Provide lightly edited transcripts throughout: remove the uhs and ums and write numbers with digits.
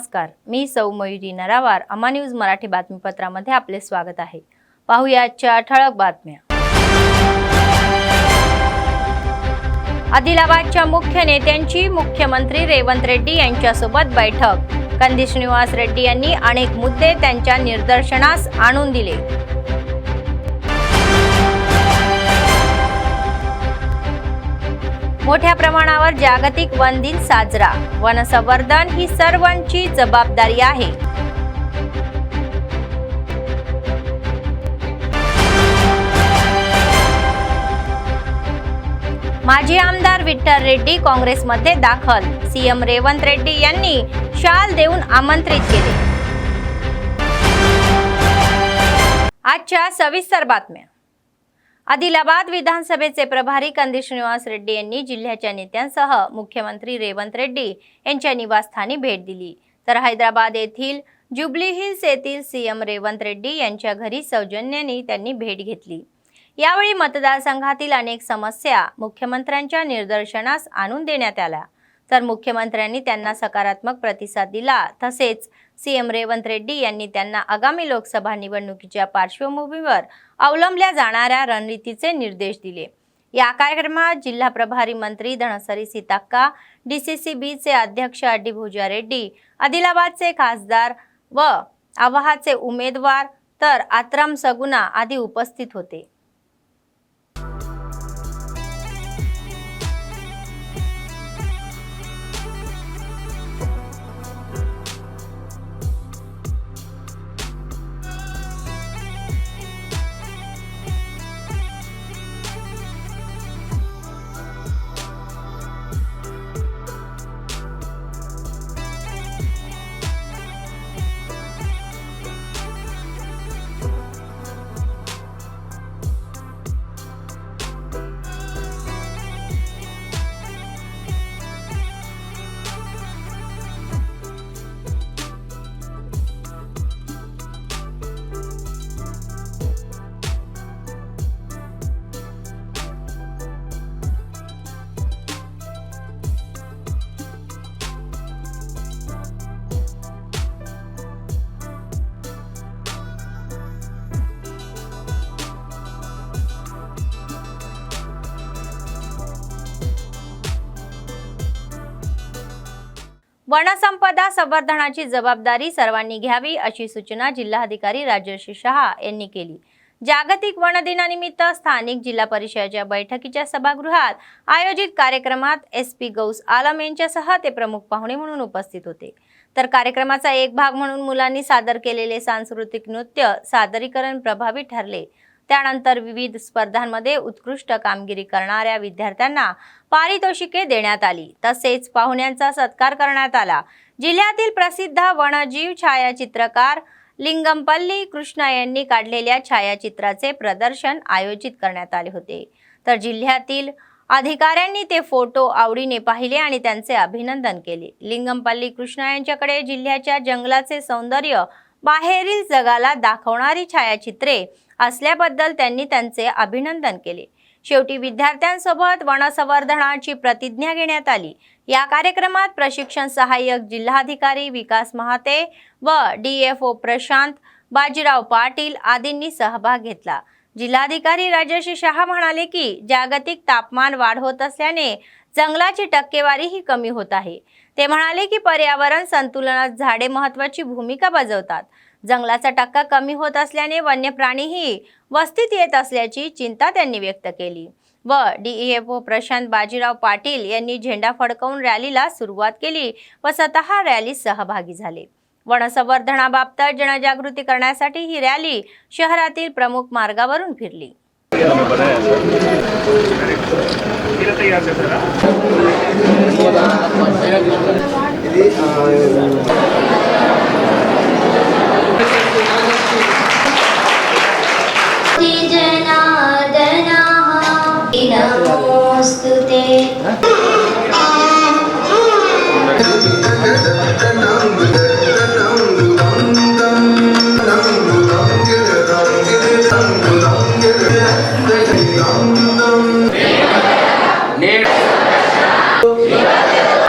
नमस्कार, मी सौ मयुरी नरावार. अमा न्यूज मराठी बातमीपत्रामध्ये आपले स्वागत आहे. पाहूया आजच्या ठळक बातम्या. आदिलाबादच्या मुख्य नेत्यांची मुख्यमंत्री रेवंत रेड्डी यांच्यासोबत बैठक. कंदी श्रीनिवास रेड्डी यांनी अनेक मुद्दे त्यांच्या निदर्शनास आणून दिले. मोठ्या प्रमाणावर जागतिक वन दिन साजरा. वन संवर्धन ही सर्वांची जबाबदारी आहे. माजी आमदार विठ्ठल रेड्डी काँग्रेसमध्ये दाखल. सीएम रेवंत रेड्डी यांनी शाल देऊन आमंत्रित केले. आजच्या सविस्तर बातम्या. आदिलाबाद विधानसभेचे प्रभारी कंदी श्रीनिवास रेड्डी यांनी जिल्ह्याच्या नेत्यांसह मुख्यमंत्री रेवंत रेड्डी यांच्या निवासस्थानी भेट दिली. तर हैदराबाद येथील जुबली हिल्स येथील सीएम रेवंत रेड्डी यांच्या घरी सौजन्याने त्यांनी भेट घेतली. यावेळी मतदारसंघातील अनेक समस्या मुख्यमंत्र्यांच्या निदर्शनास आणून देण्यात आल्या. तर मुख्यमंत्र्यांनी त्यांना सकारात्मक प्रतिसाद दिला. तसेच सीएम रेवंत रेड्डी यांनी त्यांना आगामी लोकसभा निवडणुकीच्या पार्श्वभूमीवर अवलंबल्या जाणाऱ्या रणनीतीचे निर्देश दिले. या कार्यक्रमात जिल्हा प्रभारी मंत्री धनसरी सीताक्का, डीसीसीबीचे अध्यक्ष अड्डी भुजा रेड्डी, आदिलाबादचे खासदार व आवाहाचे उमेदवार तर आत्रम सगुना आदी उपस्थित होते. वनसंपदा संवर्धनाची जबाबदारी सर्वांनी घ्यावी अशी सूचना जिल्हाधिकारी राजर्षी शहा यांनी केली. जागतिक वन दिनानिमित्त स्थानिक जिल्हा परिषदेच्या बैठकीच्या सभागृहात आयोजित कार्यक्रमात एसपी गौस आलम यांच्यासह ते प्रमुख पाहुणे म्हणून उपस्थित होते. तर कार्यक्रमाचा एक भाग म्हणून मुलांनी सादर केलेले सांस्कृतिक नृत्य सादरीकरण प्रभावी ठरले. त्यानंतर विविध स्पर्धांमध्ये उत्कृष्ट कामगिरी करणाऱ्या विद्यार्थ्यांना पारितोषिके देण्यात आली. तसेच पाहुण्यांचा सत्कार करण्यात आला. जिल्ह्यातील प्रसिद्ध वन्यजीव छायाचित्रकार लिंगमपल्ली कृष्णा यांनी काढलेल्या छायाचित्राचे प्रदर्शन आयोजित करण्यात आले होते. तर जिल्ह्यातील अधिकाऱ्यांनी ते फोटो आवडीने पाहिले आणि त्यांचे अभिनंदन केले. लिंगमपल्ली कृष्णा यांच्याकडे जिल्ह्याच्या जंगलाचे सौंदर्य बाहेरील जगाला दाखवणारी छायाचित्रे असल्याबद्दल त्यांनी त्यांचे अभिनंदन केले. शेवटी विद्यार्थ्यांसोबत वनसंवर्धनाची प्रतिज्ञा घेण्यात आली. या कार्यक्रमात प्रशिक्षण सहाय्यक जिल्हाधिकारी विकास महाते व डीएफओ प्रशांत बाजीराव पाटील आदींनी सहभाग घेतला. जिल्हाधिकारी राजर्षी शहा म्हणाले की जागतिक तापमान वाढ होत असल्याने जंगलाची टक्केवारी ही कमी होत आहे. ते म्हणाले की पर्यावरण संतुलनात झाडे महत्त्वाची भूमिका बजावतात. जंगलाचा टक्का कमी होत असल्याने वन्य प्राणीही वस्तीत येत असल्याची चिंता त्यांनी व्यक्त केली. व डीएफओ प्रशांत बाजीराव पाटील यांनी झेंडा फडकवून रॅलीला सुरुवात केली व स्वतः रॅलीत सहभागी झाले. वनसंवर्धनाबाबत जनजागृती करण्यासाठी ही रॅली शहरातील प्रमुख मार्गावरून फिरली.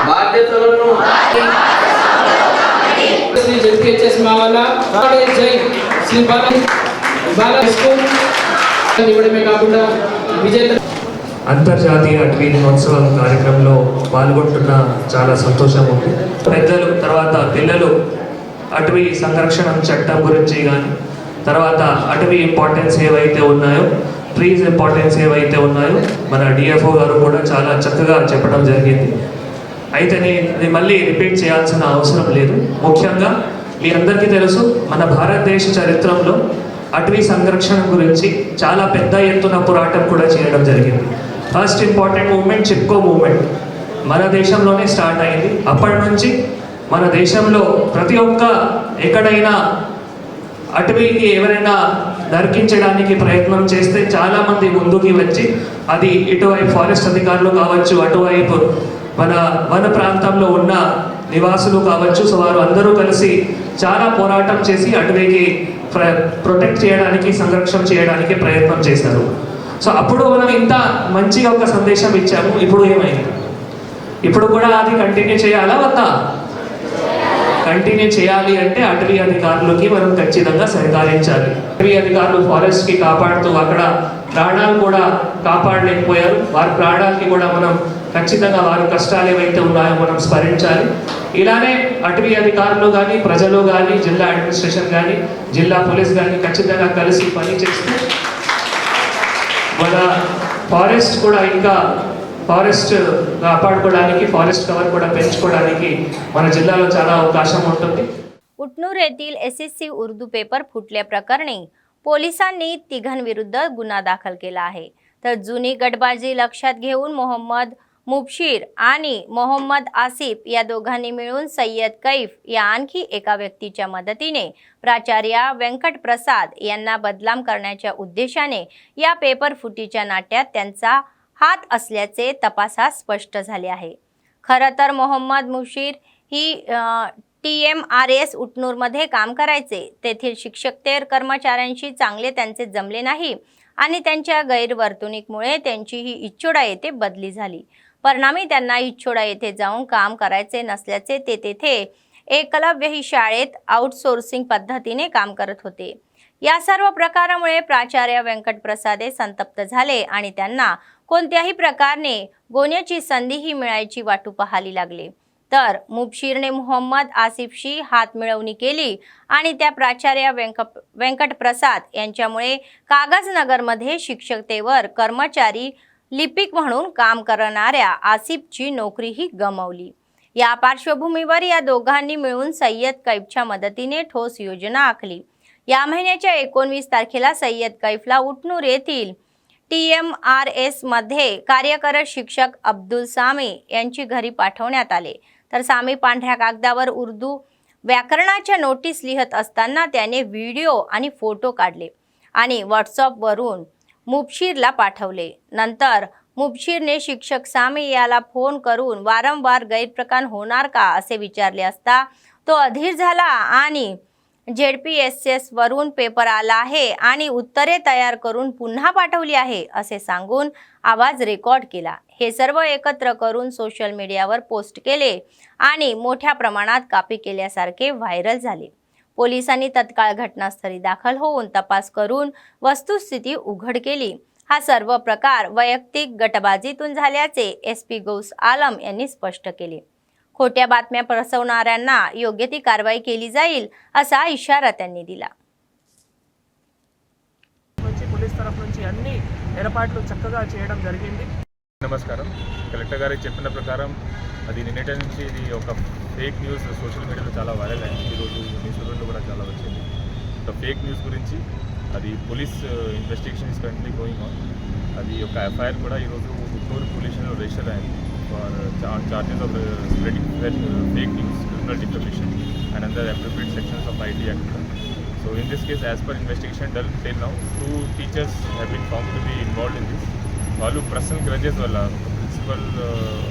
బాధ్యతలను శ్రీ బాల స్కూల్ నివడమే కాకుండా విజేత అంతర్జాతీయ అటవీ దినోత్సవం కార్యక్రమంలో పాల్గొంటున్న చాలా సంతోషం ఉంది. పెద్దలు తర్వాత పిల్లలు అటవీ సంరక్షణ చట్టం గురించి కానీ తర్వాత అటవీ ఇంపార్టెన్స్ ఏవైతే ఉన్నాయో ట్రీస్ ఇంపార్టెన్స్ ఏవైతే ఉన్నాయో మన డిఎఫ్ఓ గారు కూడా చాలా చక్కగా చెప్పడం జరిగింది. అయితే ఇది మళ్ళీ రిపీట్ చేయాల్సిన అవసరం లేదు. ముఖ్యంగా మీ అందరికీ తెలుసు మన భారతదేశ చరిత్రలో అటవీ సంరక్షణ గురించి చాలా పెద్ద ఎత్తున పోరాటం కూడా చేయడం జరిగింది. First important movement Chipko movement మన దేశంలోనే స్టార్ట్ అయింది. అప్పటి నుంచి మన దేశంలో ప్రతి ఒక్క ఎక్కడైనా అటవీకి ఎవరైనా నరికించడానికి ప్రయత్నం చేస్తే చాలామంది ముందుకి వచ్చి అది ఇటువైపు ఫారెస్ట్ అధికారులు కావచ్చు, అటువైపు మన వన ప్రాంతంలో ఉన్న నివాసులు కావచ్చు. సో వారు అందరూ కలిసి చాలా పోరాటం చేసి అటవీకి ప్రొటెక్ట్ చేయడానికి సంరక్షణ చేయడానికి ప్రయత్నం చేశారు. సో అప్పుడు మనం ఇంత మంచిగా ఒక సందేశం ఇచ్చాము. ఇప్పుడు ఏమైంది? ఇప్పుడు కూడా అది కంటిన్యూ చేయాలా వద్దా? కంటిన్యూ చేయాలి అంటే అటవీ అధికారులకి మనం ఖచ్చితంగా సహకరించాలి. అటవీ అధికారులు ఫారెస్ట్కి కాపాడుతూ అక్కడ ప్రాణాలు కూడా కాపాడలేకపోయారు. వారి ప్రాణాలకి కూడా మనం ఖచ్చితంగా వారి కష్టాలు ఏవైతే ఉన్నాయో మనం స్మరించాలి. ఇలానే అటవీ అధికారులు కానీ ప్రజలు కానీ జిల్లా అడ్మినిస్ట్రేషన్ కానీ జిల్లా పోలీస్ కానీ ఖచ్చితంగా కలిసి పనిచేస్తూ మన ఫారెస్ట్ కూడా ఇంకా ఫారెస్ట్ కాపాడుకోవడానికి ఫారెస్ట్ कव्हर కూడా పెంచుకోవడానికి మన జిల్లాలో చాలా అవకాశం ఉంటుంది. उटनूर येथील SSC उर्दू पेपर फुटल्याप्रकरणी पोलिसांनी तिघांविरुद्ध गुन्हा दाखल केला आहे. तर जुनी गटबाजी लक्षात घेऊन मोहम्मद मुबशीर आणि मोहम्मद आसिफ या दोघांनी मिळून सय्यद कैफ या आणखी एका व्यक्तीच्या मदतीने प्राचार्य व्यंकट प्रसाद यांना बदनाम करण्याच्या उद्देशाने या पेपर फुटीच्या नाट्यात त्यांचा हात असल्याचे तपासात स्पष्ट झाले आहे. खरं तर मोहम्मद मुबशीर ही TMRS उटनूरमध्ये काम करायचे. तेथील शिक्षकेतर कर्मचाऱ्यांशी चांगले त्यांचे जमले नाही आणि त्यांच्या गैरवर्तणुकीमुळे त्यांची ही इच्छोडा येथे बदली झाली. परिणामी त्यांना इच्छोडा येथे जाऊन काम करायचे नसल्याचे ते तेथे एकलव्य ही शाळेत आउटसोर्सिंग पद्धतीने काम करत होते. या सर्व प्रकारामुळे प्राचार्य व्यंकट प्रसादे संतप्त झाले आणि त्यांना कोणत्याही प्रकारे गोण्याची संधीही मिळायची वाटू पाहावी लागली. तर मुबशीरने मोहम्मद आसिफशी हात मिळवणी केली आणि त्या प्राचार्य व्यंकट प्रसाद यांच्यामुळे कागजनगरमध्ये शिक्षकतेवर कर्मचारी लिपिक म्हणून काम करणाऱ्या आसिफची नोकरीही गमावली. या पार्श्वभूमीवर या दोघांनी मिळून सय्यद कैफच्या मदतीने ठोस योजना आखली. या महिन्याच्या 19 तारखेला सय्यद कैफला उटनूर येथील TMRS मध्ये कार्यरत शिक्षक अब्दुल सामी यांची घरी पाठवण्यात आले. तर सामी पांढऱ्या कागदावर उर्दू व्याकरणाच्या नोटीस लिहित असताना त्याने व्हिडिओ आणि फोटो काढले आणि व्हॉट्सअपवरून मुबशीरला पाठवले. नंतर मुबशीरने शिक्षक सामी याला फोन करून वारंवार गैरप्रकार होणार का असे विचारले असता तो अधीर झाला आणि ZPSS वरून पेपर आला आहे आणि उत्तरे तयार करून पुन्हा पाठवली आहे असे सांगून आवाज रेकॉर्ड केला. हे सर्व एकत्र करून सोशल मीडियावर पोस्ट केले आणि मोठ्या प्रमाणात कॉपी केल्यासारखे व्हायरल झाले. पोलिसांनी तत्काळ घटनास्थळी दाखल होऊन तपास करून वस्तुस्थिती उघड केली. हा सर्व प्रकार वैयक्तिक गटबाजीतून झाल्याचे SP गौस आलम यांनी स्पष्ट केले. खोट्या बातम्या पसरवणाऱ्यांना योग्य ती कारवाई केली जाईल असा इशारा त्यांनी दिला. పోలీస్ తరఫు నుంచి అన్ని ఏర్పాట్లు చక్కగా చేయడం జరిగింది. నమస్కారం. కలెక్టర్ గారు చెప్పిన ప్రకారం అది నిన్నటి నుంచి ఇది ఒక ఫేక్ న్యూస్ సోషల్ మీడియాలో చాలా వైరల్ అయింది. ఈరోజు న్యూస్లో కూడా చాలా వచ్చింది. ఒక ఫేక్ న్యూస్ గురించి అది police investigation is currently going on. అది ఒక FIR కూడా ఈరోజు ఉట్నూరు పోలీస్ స్టేషన్లో రిజిస్టర్ అయింది for charges of spreading fake news, criminal defamation and other appropriate sections of IT Act. So in this case, as per investigation done till now, 2 teachers have been found to be involved in this. వాళ్ళు personal grudges వల్ల principal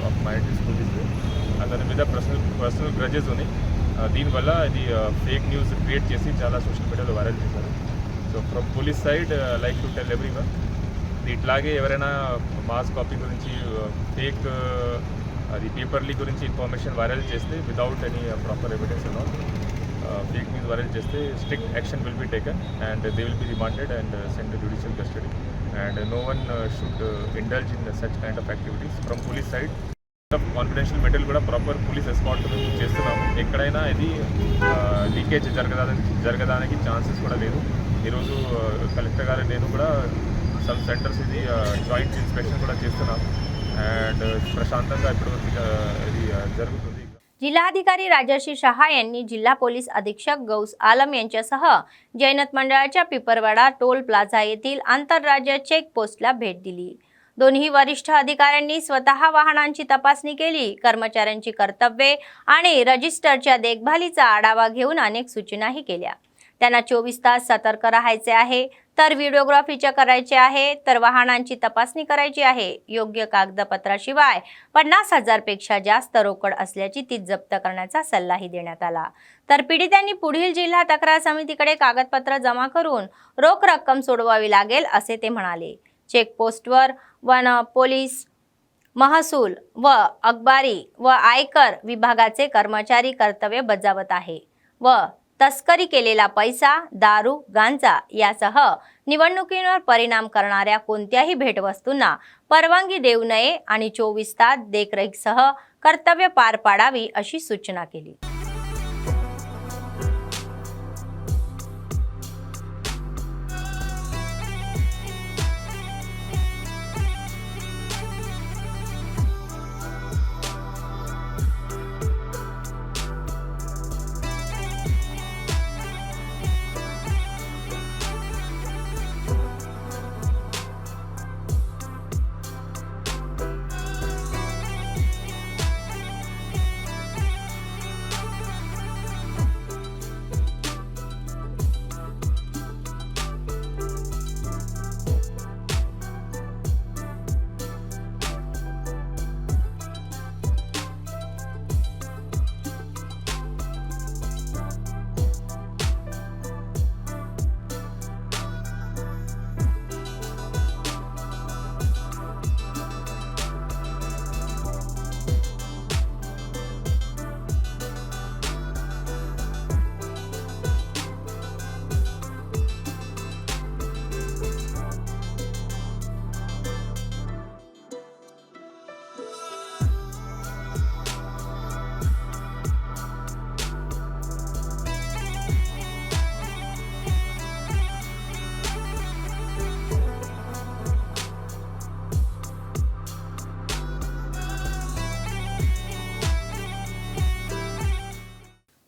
of minority school ఇది దాని మీద personal grudges ఉన్నాయి. దీనివల్ల ఇది fake news create చేసి చాలా సోషల్ మీడియాలో వైరల్ చేశారు. So from police side like to tell everyone, ఇట్లాగే ఎవరైనా మాస్ కాపీ గురించి ఫేక్ అది పేపర్ లీక్ గురించి ఇన్ఫర్మేషన్ వైరల్ చేస్తే without any proper evidence and all fake news viral చేస్తే strict action will be taken and they will be remanded and send to judicial custody and no one should indulge in such kind of activities from police side. Confidential material కూడా proper police escort చేస్తున్నాము. ఎక్కడైనా ఇది leakage జరగడానికి chances కూడా లేదు. ఈరోజు collector గారు నేను కూడా సమ్ సెంటర్స్ ఇది జాయింట్ ఇన్స్పెక్షన్ కూడా చేస్తున్నాం అండ్ ప్రశాంతంగా ఇప్పటివరకు ఇది जరుగుతుంది. जिल्हाधिकारी राजर्षी शहा यांनी जिल्हा पोलीस अधीक्षक गौस आलम यांच्यासह जैनत मंडळाच्या पिपरवाडा टोल प्लाझा येथील आंतरराज्य चेक पोस्टला भेट दिली. दोन्ही वरिष्ठ अधिकाऱ्यांनी स्वतः वाहनांची तपासणी केली. कर्मचाऱ्यांची कर्तव्ये आणि रजिस्टरच्या देखभालीचा आढावा घेऊन अनेक सूचनाही केल्या. त्यांना 24 तास सतर्क राहायचे आहे, तर व्हिडिओग्राफीच्या करायचे आहे, तर वाहनांची तपासणी करायची आहे. योग्य कागदपत्राशिवाय 50,000 पेक्षा जास्त रोकड असल्याची ती जप्त करण्याचा सल्लाही देण्यात आला. तर पीडितांनी पुढील जिल्हा तक्रार समितीकडे कागदपत्र जमा करून रोख रक्कम सोडवावी लागेल असे ते म्हणाले. चेकपोस्टवर वन, पोलीस, महसूल व अखबारी व आयकर विभागाचे कर्मचारी कर्तव्य बजावत आहे व तस्करी केलेला पैसा, दारू, गांजा यासह निवडणुकीवर परिणाम करणाऱ्या कोणत्याही भेटवस्तूंना परवानगी देऊ नये आणि 24 तास देखरेखीसह कर्तव्य पार पाडावी अशी सूचना केली.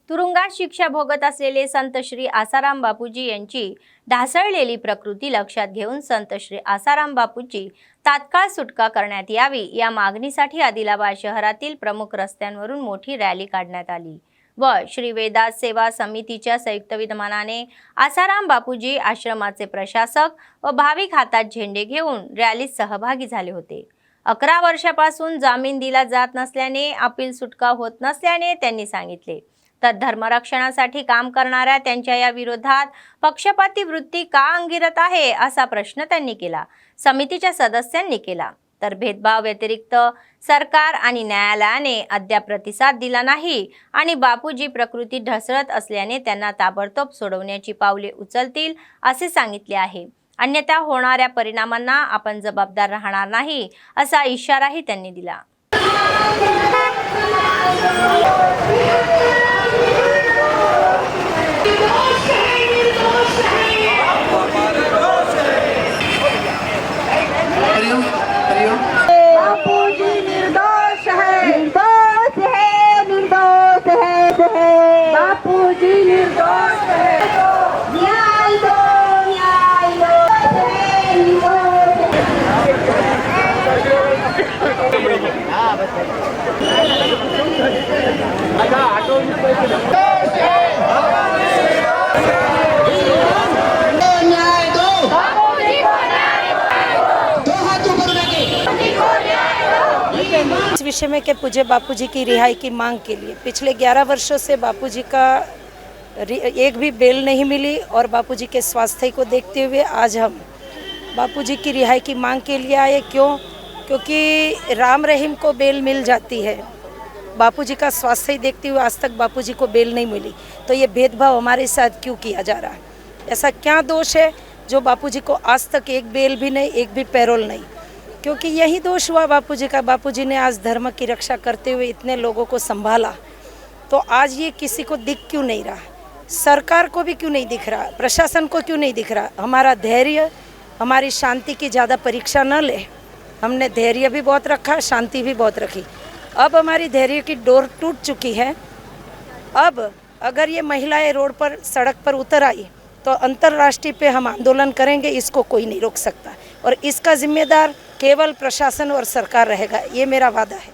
तुरुंगात शिक्षा भोगत असलेले संत श्री आसाराम बापूजी यांची ढासळलेली प्रकृती लक्षात घेऊन संत श्री आसाराम बापूची तात्काळ सुटका करण्यात यावी या मागणीसाठी आदिलाबाद शहरातील प्रमुख रस्त्यांवरून मोठी रॅली काढण्यात आली व श्री वेदास सेवा समितीच्या संयुक्त विद्यमानाने आसाराम बापूजी आश्रमाचे प्रशासक व भाविक हातात झेंडे घेऊन रॅलीत सहभागी झाले होते. 11 वर्षापासून जामीन दिला जात नसल्याने अपील सुटका होत नसल्याने त्यांनी सांगितले. तर धर्मरक्षणासाठी काम करणाऱ्या त्यांच्या या विरोधात पक्षपाती वृत्ती का अंगिरत आहे असा प्रश्न त्यांनी केला. समितीच्या सदस्यांनी केला. तर भेदभाव व्यतिरिक्त सरकार आणि न्यायालयाने अद्याप प्रतिसाद दिला नाही आणि बापूजी प्रकृती ढसळत असल्याने त्यांना ताबडतोब सोडवण्याची पावले उचलतील असे सांगितले आहे. अन्यथा होणाऱ्या परिणामांना आपण जबाबदार राहणार नाही असा इशाराही त्यांनी दिला. बापूजी निर्दोष है, निर्दोष है, निर्दोष है, बापूजी निर्दोष है. न्याय दो, न्याय दो, न्याय दो. इस विषय में कि पूज्य बापूजी की रिहाई की मांग के लिए पिछले 11 वर्षों से बापूजी का एक भी बेल नहीं मिली और बापूजी के स्वास्थ्य को देखते हुए आज हम बापूजी की रिहाई की मांग के लिए आए. क्योंकि राम रहीम को बेल मिल जाती है, बापूजी का स्वास्थ्य देखते हुए आज तक बापूजी को बेल नहीं मिली, तो ये भेदभाव हमारे साथ क्यों किया जा रहा है? ऐसा क्या दोष है जो बापूजी को आज तक एक बेल भी नहीं, एक भी पैरोल नहीं? क्योंकि यही दोष हुआ बापूजी का। बापूजी ने आज धर्म की रक्षा करते हुए इतने लोगों को संभाला, तो आज ये किसी को दिख क्यों नहीं रहा? सरकार को भी क्यों नहीं दिख रहा? प्रशासन को क्यों नहीं दिख रहा? हमारा धैर्य, हमारी शांति की ज़्यादा परीक्षा न ले। हमने धैर्य भी बहुत रखा, शांति भी बहुत रखी। अब हमारी धैर्य की डोर टूट चुकी है। अब अगर ये महिलाएं रोड पर, सड़क पर उतर आई तो अंतर्राष्ट्रीय पे हम आंदोलन करेंगे, इसको कोई नहीं रोक सकता। और इसका जिम्मेदार केवल प्रशासन और सरकार रहेगा, ये मेरा वादा है।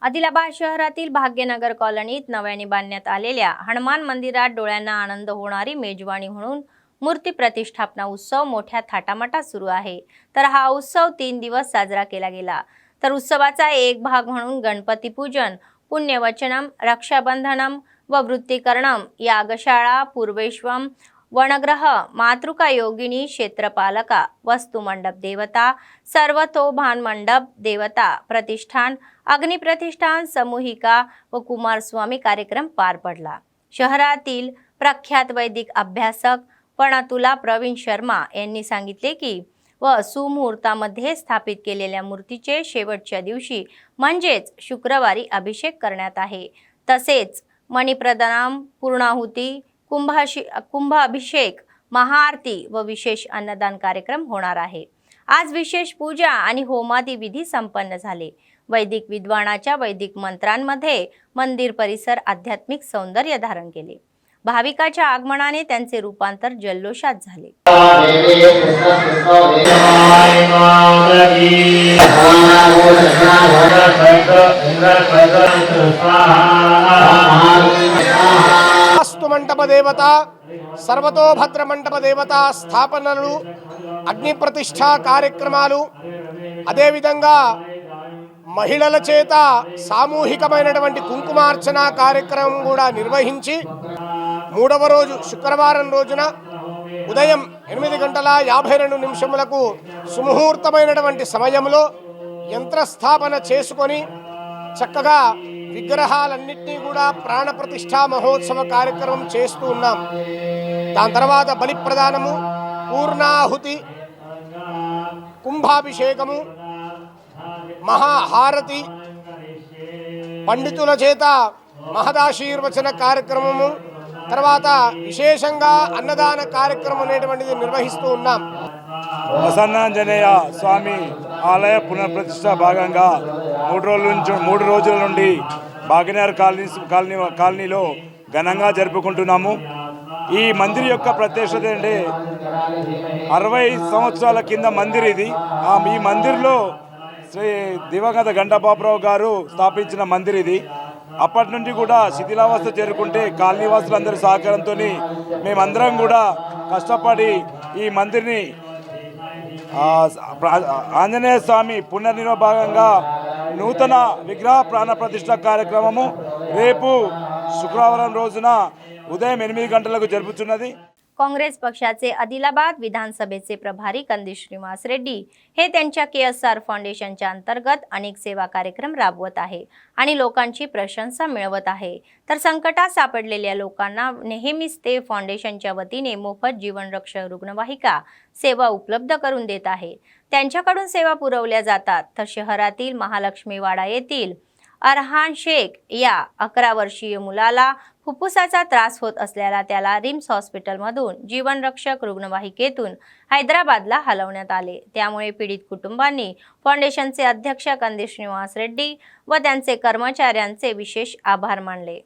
आदिलाबाद शहरातील भाग्यनगर कॉलनीत नव्याने बांधण्यात आलेल्या हनुमान मंदिरात डोळ्यांना आनंद होणारी मेजवानी म्हणून मूर्ती प्रतिष्ठापना उत्सव मोठ्या थाटामाटात सुरू आहे। तर हा उत्सव 3 दिवस साजरा केला गेला। तर उत्सवाचा एक भाग म्हणून गणपती पूजन, पुण्यवचनम, रक्षाबंधनम व वृत्तीकरणम, यागशाळा, पूर्वेश्वम, वनग्रह, मातृका योगिनी, क्षेत्रपालका, वस्तुमंडप देवता, सर्वतोभान मंडप देवता प्रतिष्ठान, अग्निप्रतिष्ठान, समूहिका व कुमारस्वामी कार्यक्रम पार पडला। शहरातील प्रख्यात वैदिक अभ्यासक पणातुला प्रवीण शर्मा यांनी सांगितले की व सुमुहूर्तामध्ये स्थापित केलेल्या मूर्तीचे शेवटच्या दिवशी म्हणजेच शुक्रवारी अभिषेक करण्यात आहे। तसेच मणिप्रदानम, पूर्णाहुती, कुंभ अभिषेक, महाआरती व विशेष अन्नदान कार्यक्रम होणार आहे। आज विशेष पूजा आणि होमादी विधी संपन्न झाले। वैदिक विद्वानाच्या वैदिक मंत्रांमध्ये मंदिर परिसर आध्यात्मिक सौंदर्य धारण केले। भाविकाच्या आगमनाने त्यांचे रूपांतर जल्लोषात झाले। వాస్తు మంటప దేవత, సర్వతోభద్ర మంటప దేవత స్థాపనలు, అగ్ని ప్రతిష్ఠ కార్యక్రమాలు, అదేవిధంగా మహిళల చేత సామూహికమైనటువంటి కుంకుమార్చన కార్యక్రమం కూడా నిర్వహించి 3వ రోజు శుక్రవారం రోజున ఉదయం 8:52 సుముహూర్తమైనటువంటి సమయంలో యంత్రస్థాపన చేసుకొని చక్కగా విగ్రహాలన్నింటినీ కూడా ప్రాణ ప్రతిష్ఠా మహోత్సవ కార్యక్రమం చేస్తూ ఉన్నాం। దాని తర్వాత బలి ప్రదానము, పూర్ణాహుతి, కుంభాభిషేకము, మహాహారతి, పండితుల చేత మహదాశీర్వచన కార్యక్రమము, తర్వాత విశేషంగా అన్నదాన కార్యక్రమం అనేటువంటిది నిర్వహిస్తూ ఉన్నాం। ప్రసన్నాంజనేయ స్వామి ఆలయ పునఃప్రతిష్ఠ భాగంగా 3 రోజుల నుండి భాగ్యనగర్ కాలనీలో ఘనంగా జరుపుకుంటున్నాము। ఈ మందిర్ యొక్క ప్రత్యేకత ఏంటంటే 60 సంవత్సరాల కింద మందిర్ ఇది। ఈ మందిర్లో శ్రీ దివంగత గంటబాబురావు గారు స్థాపించిన మందిర్ ఇది। అప్పటి నుండి కూడా శిథిలావస్థ చేరుకుంటే కాలనీవాసులందరి సహకారంతో మేమందరం కూడా కష్టపడి ఈ మందిర్ని ఆంజనేయ స్వామి పునర్నిర్మాణ భాగంగా నూతన విగ్రహ ప్రాణ ప్రతిష్ఠ కార్యక్రమము రేపు శుక్రవారం రోజున ఉదయం 8 గంటలకు జరుపుతున్నది। काँग्रेस पक्षाचे आदिलाबाद विधानसभेचे प्रभारी कंदी श्रीनिवास रेड्डी हे त्यांच्या KSR फाउंडेशनच्या अंतर्गत अनेक सेवा कार्यक्रम राबवत आहे आणि लोकांची प्रशंसा मिळवत आहे। तर संकटात सापडलेल्या लोकांना नेहमीच ते फाउंडेशनच्या वतीने मोफत जीवनरक्षक रुग्णवाहिका सेवा उपलब्ध करून देत आहे। त्यांच्याकडून सेवा पुरवल्या जातात। तर शहरातील महालक्ष्मी वाडा येथील अरहान शेख या 11 वर्षीय मुलाला फुफ्फुसाचा त्रास होत असल्याला त्याला रिम्स हॉस्पिटलमधून जीवनरक्षक रुग्णवाहिकेतून हैदराबादला हलवण्यात आले। त्यामुळे पीडित कुटुंबांनी फाउंडेशनचे अध्यक्ष कंदी श्रीनिवास रेड्डी व त्यांचे कर्मचाऱ्यांचे विशेष आभार मानले।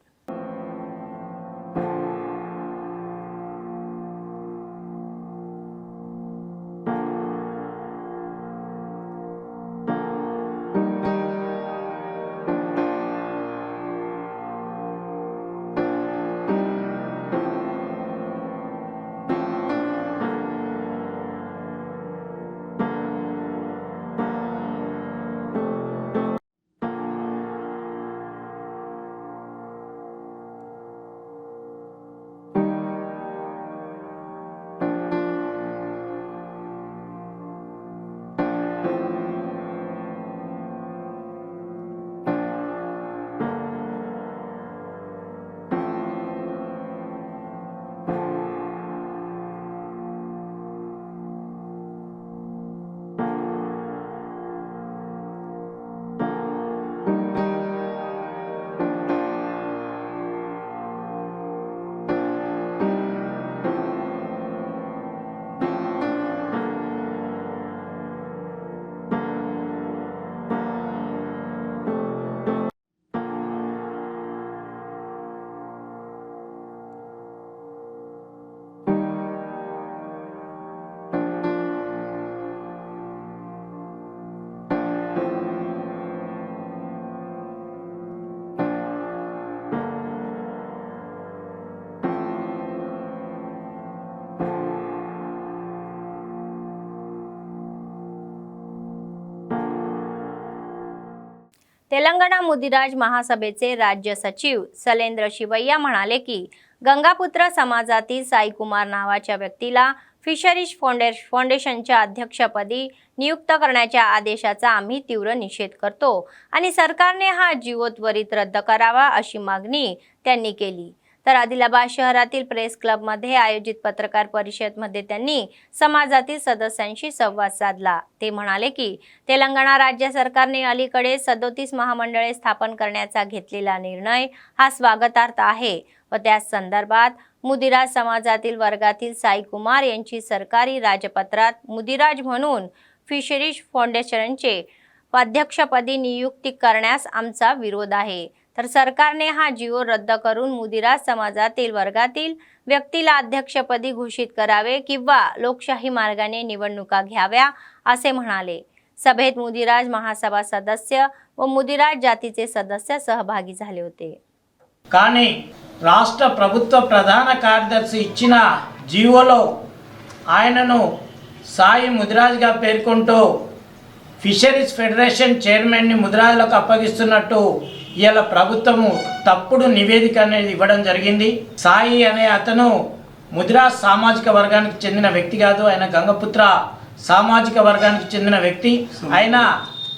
तेलंगणा मुदिराज महासभेचे राज्य सचिव सलेंद्र शिवय्या म्हणाले की गंगापुत्र समाजातील साईकुमार नावाच्या व्यक्तीला फिशरीज फाउंडेशनच्या अध्यक्षपदी नियुक्त करण्याच्या आदेशाचा आम्ही तीव्र निषेध करतो आणि सरकारने हा जीवो त्वरित रद्द करावा अशी मागणी त्यांनी केली। तर आदिलाबाद शहरातील प्रेस क्लबमध्ये आयोजित पत्रकार परिषदेमध्ये त्यांनी समाजातील सदस्यांशी संवाद साधला। ते म्हणाले की तेलंगणा राज्य सरकारने अलीकडे 37 महामंडळे स्थापन करण्याचा घेतलेला निर्णय हा स्वागतार्ह आहे व त्या संदर्भात मुदिराज समाजातील वर्गातील साईकुमार यांची सरकारी राजपत्रात मुदिराज म्हणून फिशरीज फाउंडेशनचे अध्यक्षपदी नियुक्ती करण्यास आमचा विरोध आहे। तर सरकारने हा जीवो रद्द करून मुदिराज समाजातील वर्गातील व्यक्तीला अध्यक्षपदी घोषित करावे किंवा लोकशाही मार्गाने निवडणुका घ्याव्या असे म्हणाले। सभेत मुदिराज महासभा सदस्य व मुदिराज जातीचे सदस्य सहभागी झाले होते। కానీ రాష్ట్ర ప్రభుత్వ ప్రధాన కార్యదర్శి ఇచ్చిన జీవోలో ఆయనను సాయి ముదిరాజ్గా పేర్కొంటూ ఫిషరీస్ ఫెడరేషన్ చైర్మన్ని ముదిరాజులకు అప్పగిస్తున్నట్టు ఇవాళ ప్రభుత్వము తప్పుడు నివేదిక అనేది ఇవ్వడం జరిగింది। సాయి అనే అతను ముదిరాజ్ సామాజిక వర్గానికి చెందిన వ్యక్తి కాదు, ఆయన గంగపుత్ర సామాజిక వర్గానికి చెందిన వ్యక్తి। ఆయన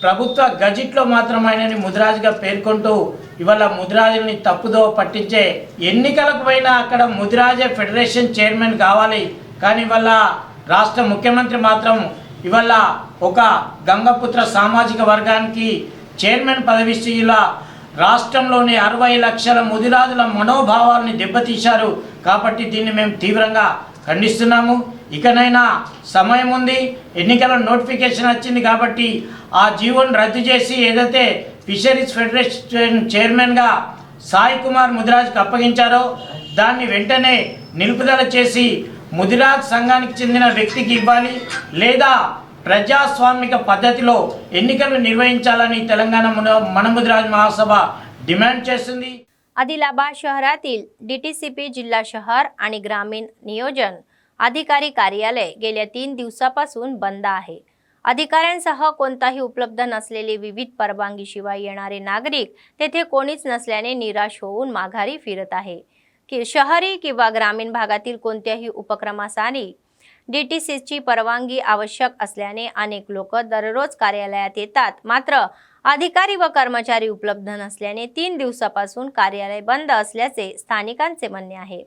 ప్రభుత్వ గజెట్లో మాత్రం ఆయనని ముదిరాజుగా పేర్కొంటూ ఇవాళ ముదిరాజుల్ని తప్పుదో పట్టించే ఎన్నికలకు పోయినా అక్కడ ముదిరాజే ఫెడరేషన్ చైర్మన్ కావాలి, కానీ ఇవాళ రాష్ట్ర ముఖ్యమంత్రి మాత్రం ఇవాళ ఒక గంగపుత్ర సామాజిక వర్గానికి చైర్మన్ పదవి ఇచ్చి ఇలా రాష్ట్రంలోని 60 లక్షల ముదిరాజుల మనోభావాల్ని దెబ్బతీశారు। కాబట్టి దీన్ని మేము తీవ్రంగా ఖండిస్తున్నాము। ఇకనైనా సమయం ఉంది, ఎన్నికల నోటిఫికేషన్ వచ్చింది కాబట్టి ఆ జీవోను రద్దు చేసి ఏదైతే ఫిషరీస్ ఫెడరేషన్ చైర్మన్గా సాయి కుమార్ ముదిరాజ్కి అప్పగించారో దాన్ని వెంటనే నిలుపుదల చేసి ముదిరాజ్ సంఘానికి చెందిన వ్యక్తికి ఇవ్వాలి, లేదా ప్రజాస్వామిక పద్ధతిలో ఎన్నికలు నిర్వహించాలని తెలంగాణ మన ముదిరాజ్ महासभ डिमांड చేస్తుంది। आदिलाबाद शहरातील डीटीसीपी जिल्हा शहर आणि ग्रामीण नियोजन अधिकारी कार्यालय गेल्या 3 दिवसापासून बंद आहे। अधिकाऱ्यांसह कोणताही उपलब्ध नसलेले विविध परवानगीशिवाय येणारे नागरिक तेथे कोणीच नसल्याने निराश होऊन माघारी फिरत आहे की शहरी किंवा ग्रामीण भागातील कोणत्याही उपक्रमासाठी डीटीसीची परवानगी आवश्यक असल्याने अनेक लोक दररोज कार्यालयात येतात, मात्र अधिकारी व कर्मचारी उपलब्ध नसल्याने 3 दिवसापासून कार्यालय बंद असल्याचे स्थानिकांचे म्हणणे आहे।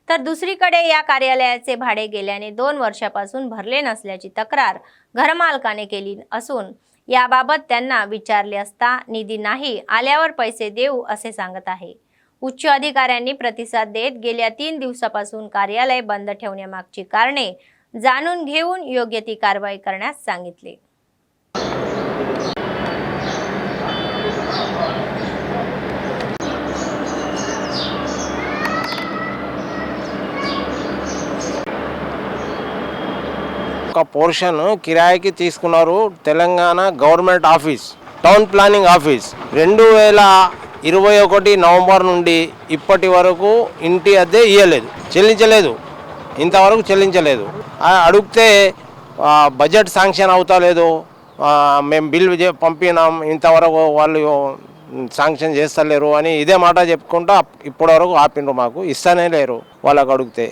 तर दुसरीकडे या कार्यालयाचे भाडे गेल्याने 2 वर्षापासून भरले नसल्याची तक्रार घरमालकाने केली असून याबाबत त्यांना विचारले असता निधी नाही आल्यावर पैसे देऊ असे सांगत आहे। उच्च अधिकाऱ्यांनी प्रतिसाद देत गेल्या 3 दिवसापासून कार्यालय बंद ठेवण्यामागची कारणे जाणून घेऊन योग्य ती कारवाई करण्यास सांगितले। ఒక పోర్షన్ కిరాయికి తీసుకున్నారు। Telangana government office town planning office 2021 November నుండి ఇప్పటి వరకు ఇంటి అద్దె ఇవ్వలేదు, చెల్లించలేదు, ఇంతవరకు చెల్లించలేదు। అడిగితే బడ్జెట్ శాంక్షన్ అవుతా లేదు, మేము బిల్ పంపినాం, ఇంతవరకు వాళ్ళు శాంక్షన్ చేస్తలేరు అని ఇదే మాట చెప్పుకుంటూ ఇప్పటివరకు ఆపిండ్రు, మాకు ఇస్తనే లేరు। వాళ్ళకి అడిగితే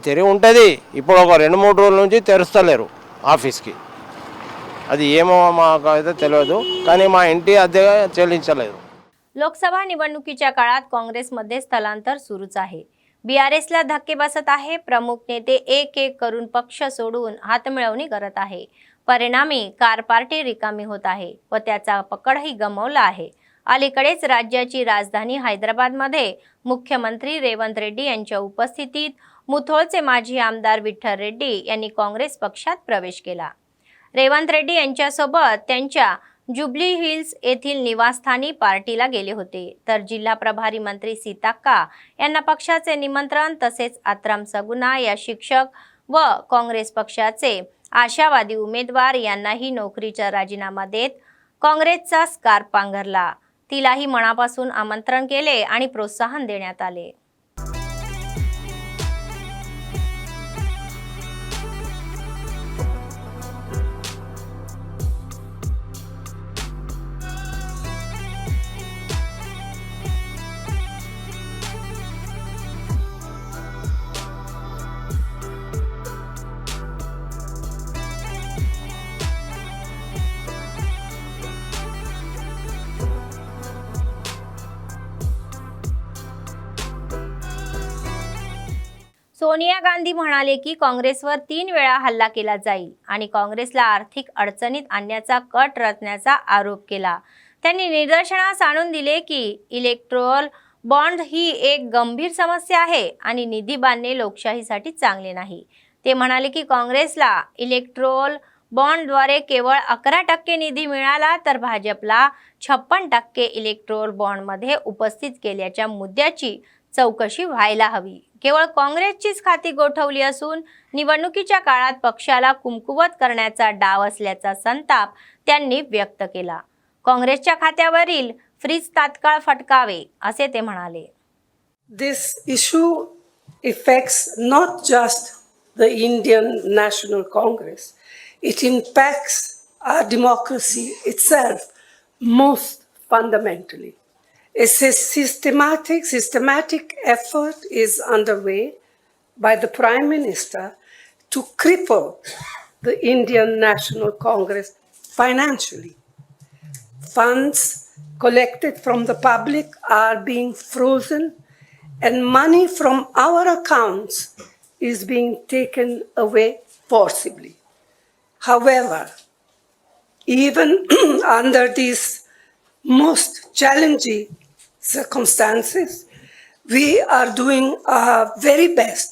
తెరి ఉంటుంది, ఇప్పుడు ఒక 2-3 రోజుల నుంచి తెరుస్తలేరు ఆఫీస్కి, అది ఏమో మాకు అయితే తెలియదు, కానీ మా ఇంటి అద్దె చెల్లించలేదు। लोकसभा निवडणुकीच्या काळात काँग्रेसमध्ये स्थलांतर सुरूच आहे। बीआरएसला धक्के बसत आहे। प्रमुख नेते एक एक करून पक्ष सोडून हातमिळवणी करत आहे। परिणामी कार पार्टी रिकामी होत आहे व त्याचा पकडही गमावला आहे। अलीकडेच राज्याची राजधानी हैदराबादमध्ये मुख्यमंत्री रेवंत रेड्डी यांच्या उपस्थितीत मुथोळचे माजी आमदार विठ्ठल रेड्डी यांनी काँग्रेस पक्षात प्रवेश केला। रेवंत रेड्डी यांच्यासोबत त्यांच्या जुबली हिल्स येथील निवासस्थानी पार्टीला गेले होते। तर जिल्हा प्रभारी मंत्री सीताक्का यांना पक्षाचे निमंत्रण तसेच आत्राम सगुना या शिक्षक व काँग्रेस पक्षाचे आशावादी उमेदवार यांनाही नोकरीचा राजीनामा देत काँग्रेसचा स्कार्फ पांघरला। तिलाही मनापासून आमंत्रण केले आणि प्रोत्साहन देण्यात आले। सोनिया गांधी म्हणाले की काँग्रेसवर 3 वेळा हल्ला केला जाईल आणि काँग्रेसला आर्थिक अडचणीत आणण्याचा कट रचण्याचा आरोप केला. त्यांनी निदर्शनास आणून दिले की इलेक्टोरल बॉन्ड ही एक गंभीर समस्या आहे आणि निधी बांधणे लोकशाहीसाठी चांगले नाही. ते म्हणाले की काँग्रेसला इलेक्टोरल बॉन्डद्वारे केवळ 11% निधी मिळाला तर भाजपला 56% इलेक्टोरल बॉन्डमध्ये उपस्थित केल्याच्या मुद्द्याची चौकशी व्हायला हवी. केवळ काँग्रेसचीच खाती गोठवली असून निवडणुकीच्या काळात पक्षाला कुमकुवत करण्याचा डाव असल्याचा संताप त्यांनी व्यक्त केला. काँग्रेसच्या खात्यावरील फ्रीज तात्काळ फटकावे असे ते म्हणाले. This issue affects not just the Indian National Congress. It impacts our democracy itself most fundamentally. A systematic effort is underway by the Prime Minister to cripple the Indian National Congress financially. Funds collected from the public are being frozen and money from our accounts is being taken away forcibly. However, even under these most challenging circumstances, we are doing our very best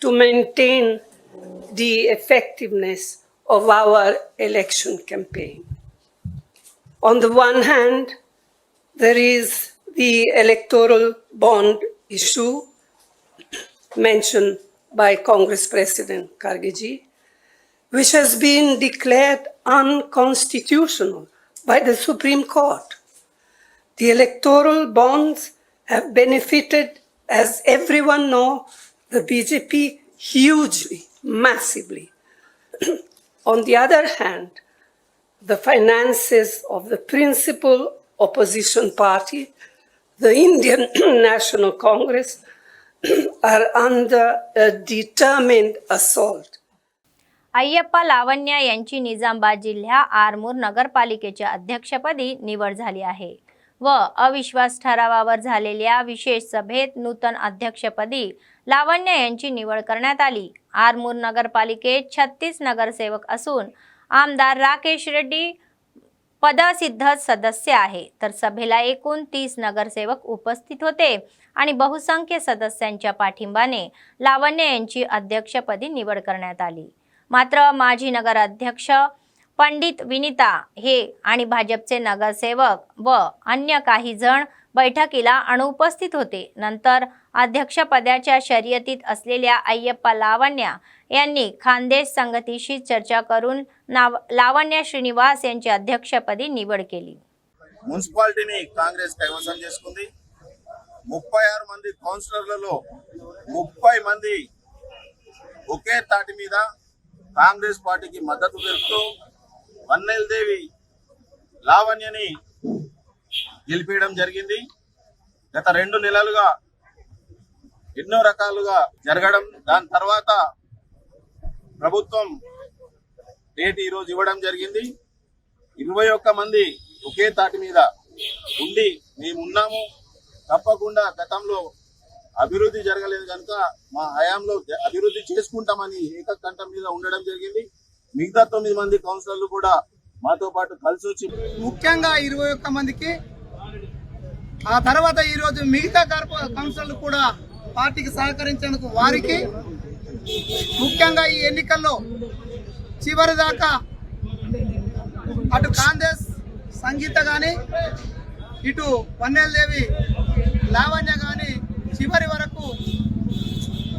to maintain the effectiveness of our election campaign. On the one hand, there is the electoral bond issue mentioned by Congress President Kharge, which has been declared unconstitutional by the Supreme Court. The electoral bonds have benefited, as everyone knows, the BJP hugely, massively. On the other hand, the finances of the principal opposition party, the Indian National Congress, are under a determined assault. Ayyappa लावण्या यांची निजामाबाद जिल्हा आरमूर नगरपालिकेच्या अध्यक्षपदी निवड झाली आहे व अविश्वास ठरावावर झालेल्या विशेष सभेत नूतन अध्यक्षपदी लावण्या यांची निवड करण्यात आली. आरमूर नगरपालिकेत 36 नगरसेवक असून आमदार राकेश रेड्डी पदसिद्ध सदस्य आहे तर सभेला एकूण 30 नगरसेवक उपस्थित होते आणि बहुसंख्य सदस्यांच्या पाठिंबाने लावण्य यांची अध्यक्षपदी निवड करण्यात आली. मात्र माजी नगर अध्यक्ष पंडित विनीता हे आणि भाजपचे नगरसेवक व अन्य काही जण बैठकीला अनुपस्थित होते. नंतर अध्यक्षपदाच्या शर्यतीत असलेल्या अय्यप्पा लावण्या यांनी खानदेश संगतीशी चर्चा करून लावण्या श्रीनिवास यांची अध्यक्षपदी निवड केली. మున్సిపాలిటీని కాంగ్రెస్ కైవసం చేసుకుంది. 36 మంది కౌన్సిలర్లలో 30 మంది ఒకే తాటి మీద కాంగ్రెస్ పార్టీకి మద్దతు తెలుపుతూ వన్నెలదేవి లావణ్యని గెలిపేయడం జరిగింది. గత 2 నెలలుగా ఎన్నో రకాలుగా జరగడం, దాని తర్వాత ప్రభుత్వం డేట్ ఈరోజు ఇవ్వడం జరిగింది. 21 మంది ఒకే తాటి మీద ఉండి మేమున్నాము, తప్పకుండా గతంలో అభివృద్ధి జరగలేదు కనుక మా హయాంలో అభివృద్ధి చేసుకుంటామని ఏకకంఠం మీద ఉండడం జరిగింది. మిగతా 9 మంది కౌన్సిలర్లు కూడా మాతో పాటు కలిసి వచ్చి ముఖ్యంగా 21 మందికి, ఆ తర్వాత ఈరోజు మిగతా కౌన్సిలర్లు కూడా పార్టీకి సహకరించేందుకు వారికి, ముఖ్యంగా ఈ ఎన్నికల్లో చివరి దాకా అటు కాంగ్రెస్ సంగీత కానీ ఇటు వన్నెలదేవి లావణ్య కానీ చివరి వరకు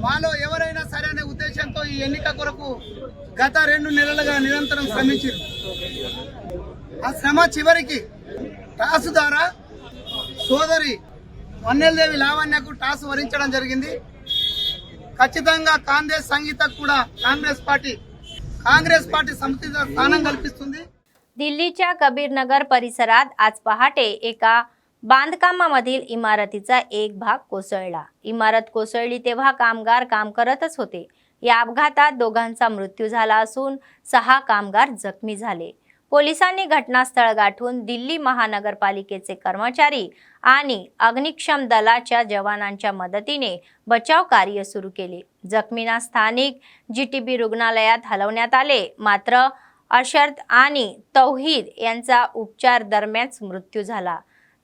మాలో ఎవరైనా సరే అనే ఉద్దేశంతో ఈ ఎన్నిక కొరకు గత 2 నెలలుగా నిరంతరం శ్రమించారు. ఆ శ్రమ చివరికి టాస్ ద్వారా సోదరి వన్నెలదేవి లావణ్యకు టాస్ వరించడం జరిగింది. ఖచ్చితంగా కాంగ్రెస్ సంగీతకు కూడా కాంగ్రెస్ పార్టీ సమితిలో స్థానం కల్పిస్తుంది. दिल्लीच्या कबीरनगर परिसरात आज पहाटे एका बांधकामामधील इमारतीचा एक भाग कोसळला. इमारत कोसळली तेव्हा कामगार काम करतच होते. या अपघातात दोघांचा मृत्यू झाला असून 6 कामगार जखमी झाले. पोलिसांनी घटनास्थळ गाठून दिल्ली महानगरपालिकेचे कर्मचारी आणि अग्निशमन दलाच्या जवानांच्या मदतीने बचाव कार्य सुरू केले। जखमींना स्थानिक जीटीबी रुग्णालयात हलवण्यात आले, मात्र अशरद आणि तौहीद यांचा उपचार दरम्यान मृत्यू झाला,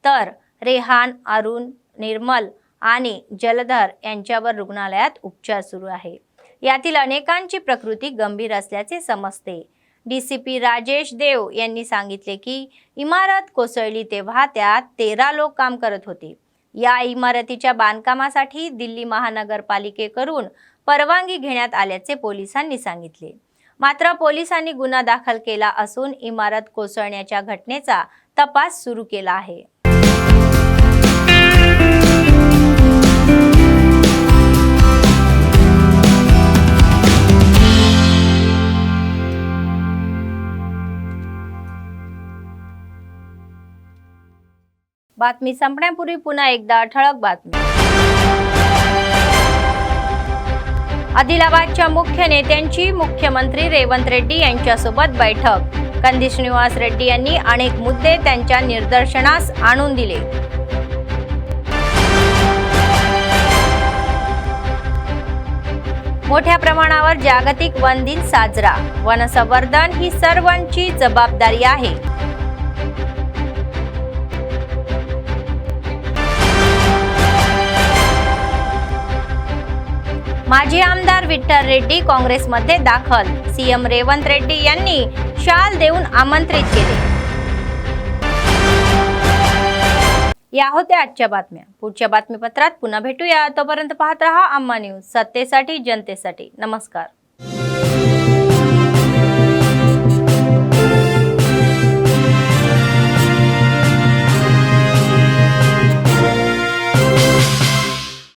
तर रेहान, अरुण, निर्मल आणि जलधर यांच्यावर रुग्णालयात उपचार सुरू आहे। यातील अनेकांची प्रकृती गंभीर असल्याचे समजते। डीसीपी राजेश देव यांनी सांगितले की इमारत कोसळली तेव्हा त्यात 13 लोक काम करत होते। या इमारतीच्या बांधकामासाठी दिल्ली महानगरपालिकेकडून परवानगी घेण्यात आल्याचे पोलिसांनी सांगितले, मात्र पोलिसांनी गुन्हा दाखल केला असून इमारत कोसळण्याच्या घटनेचा तपास सुरू केला आहे। बातमी संपण्यापूर्वी पुन्हा एकदा ठळक बातमी। आदिलाबादच्या मुख्य नेत्यांची मुख्यमंत्री रेवंत रेड्डी यांच्यासोबत बैठक। कंदी श्रीनिवास रेड्डी यांनी अनेक मुद्दे त्यांच्या निदर्शनास आणून दिले। मोठ्या प्रमाणावर जागतिक वन दिन साजरा। वनसंवर्धन ही सर्वांची जबाबदारी आहे। माजी आमदार विठ्ठल रेड्डी काँग्रेसमध्ये दाखल। सीएम रेवंत रेड्डी यांनी शाल देऊन आमंत्रित केले। या होत्या आजच्या बातम्या। पुढच्या बातमीपत्रात पुन्हा भेटूया। तोपर्यंत पाहत रहा अम्मा न्यूज, सत्तेसाठी जनतेसाठी। नमस्कार।